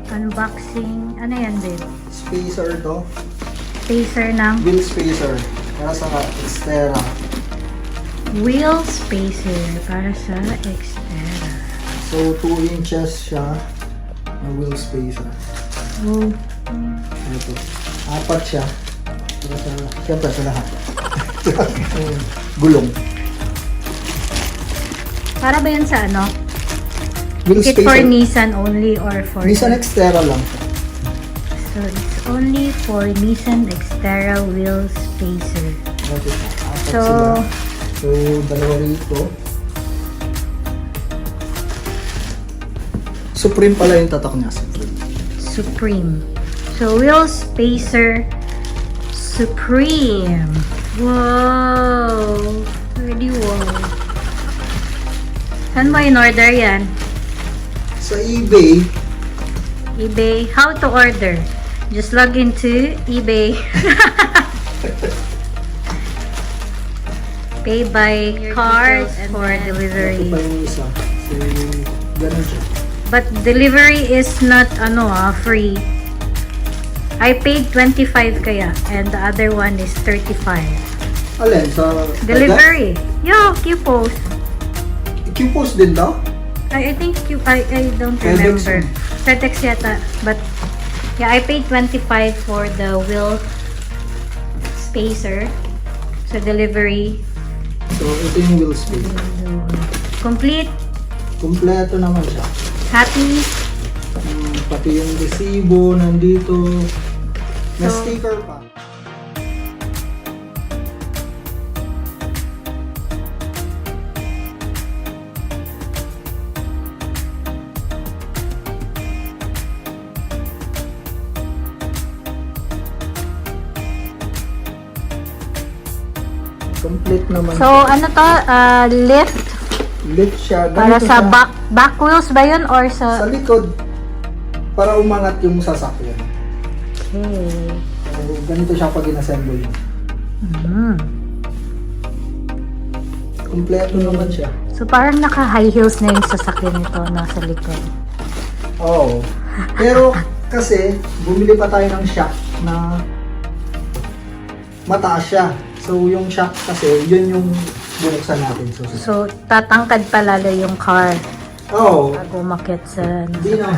Unboxing. Ano yan, babe? Spacer to. Spacer ng? Wheel spacer. Para sa Xterra. Wheel spacer para sa Xterra. So, 2 inches siya na wheel spacer. Oh. Ito. 4 siya. Para sa, siyempre sa lahat. Gulong. Para ba yan sa ano? Wheel Is it for Nissan only or for... Nissan Xterra lang. So, it's only for Nissan Xterra wheel spacer. Okay. 4 So, sila. So, dalawa rito. Supreme pala yung tatak niya. Supreme. So, wheel spacer Supreme. Wow! Really wow. Saan mo in-order yan? Sa eBay. eBay. How to order? Just log into eBay. Pay by card for delivery. Ito pa yung isa. So, ganun siya. But delivery is not free. I paid 25 kaya and the other one is 35. Alin? Sa Delivery. Yo, Q-Post. Q-Post din daw? I think I don't FedEx remember. FedEx yata. But yeah, I paid 25 for the wheel spacer. So delivery. So, ito yung wheel space. Complete. Kompleto naman siya. Happy. Pati yung resibo nandito. May So, sticker pa. Complete naman So ano to? Lift. Lift siya. Para Ganito sa siya. back wheels ba yun or Sa sa... likod. Para umangat yung sasakyan. Okay. So, ganito siya pag in-assemble. Kompleto naman siya. So parang naka-high heels na yung sasakyan nito nasa likod. Oo. Pero kasi bumili pa tayo ng shock na mataas siya. So yung shock kasi yun yung binuksan natin. So tatangkad pa lalo yung car Oo. bago umakyat sa... Hindi na.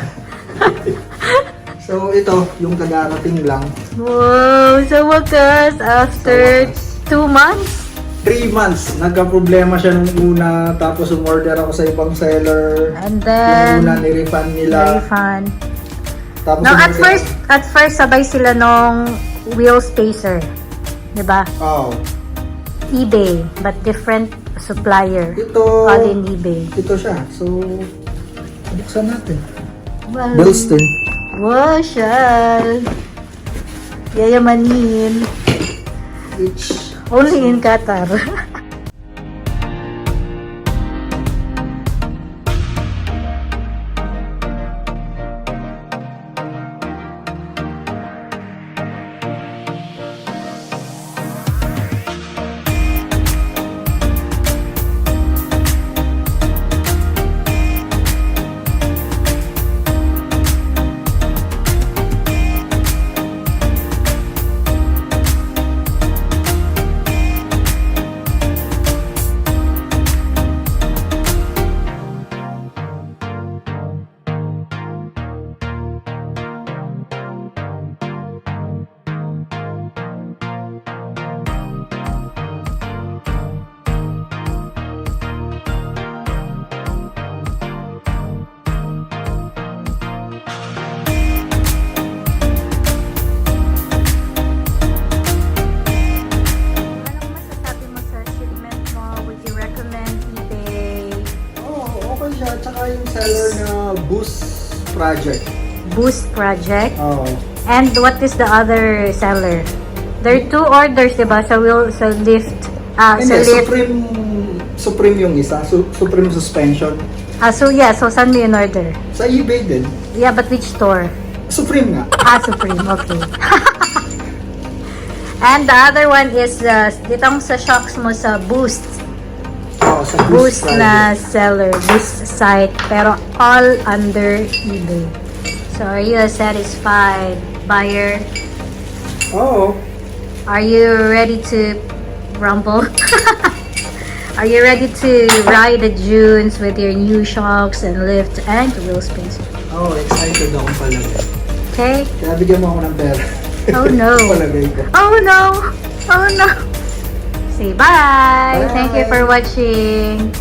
So ito yung kadarating lang. Wow! Sa wakas, after 2 months? 3 months. Nagka-problema siya nung una. Tapos umorder ako sa ibang seller. And then... Yung una ni-refund nila. Refund. Tapos No, umorder- at first sabay sila nung wheel spacer. Diba? Oo. eBay, but different supplier. Ito. All in eBay. Ito siya. So, buksan natin. Wow. Bilstein. Wow, Shal. Yayamanin. Which, Only in Qatar. tsaka yung seller na Boost Project. Boost project. Oo. And what is the other seller? There are 2 orders, diba? Sa lift. Hindi, Sa lift. Supreme yung isa. Supreme suspension. So saan mo yung order? Sa eBay din. Yeah, but which store? Supreme nga. Supreme. Okay. And the other one is, ditong sa shocks mo sa Boost. Oo, sa Boost Friday. na seller, Boost site, pero all under eBay. So, are you a satisfied buyer? Oo. Are you ready to rumble? Are you ready to ride the dunes with your new shocks and lift and wheel space? Oo, excited akong palagay. Okay? Kaya bigyan mo ako ng pera. Oh no. Palagay ko. Oh no. Oh no. Say bye. Bye. Thank you for watching.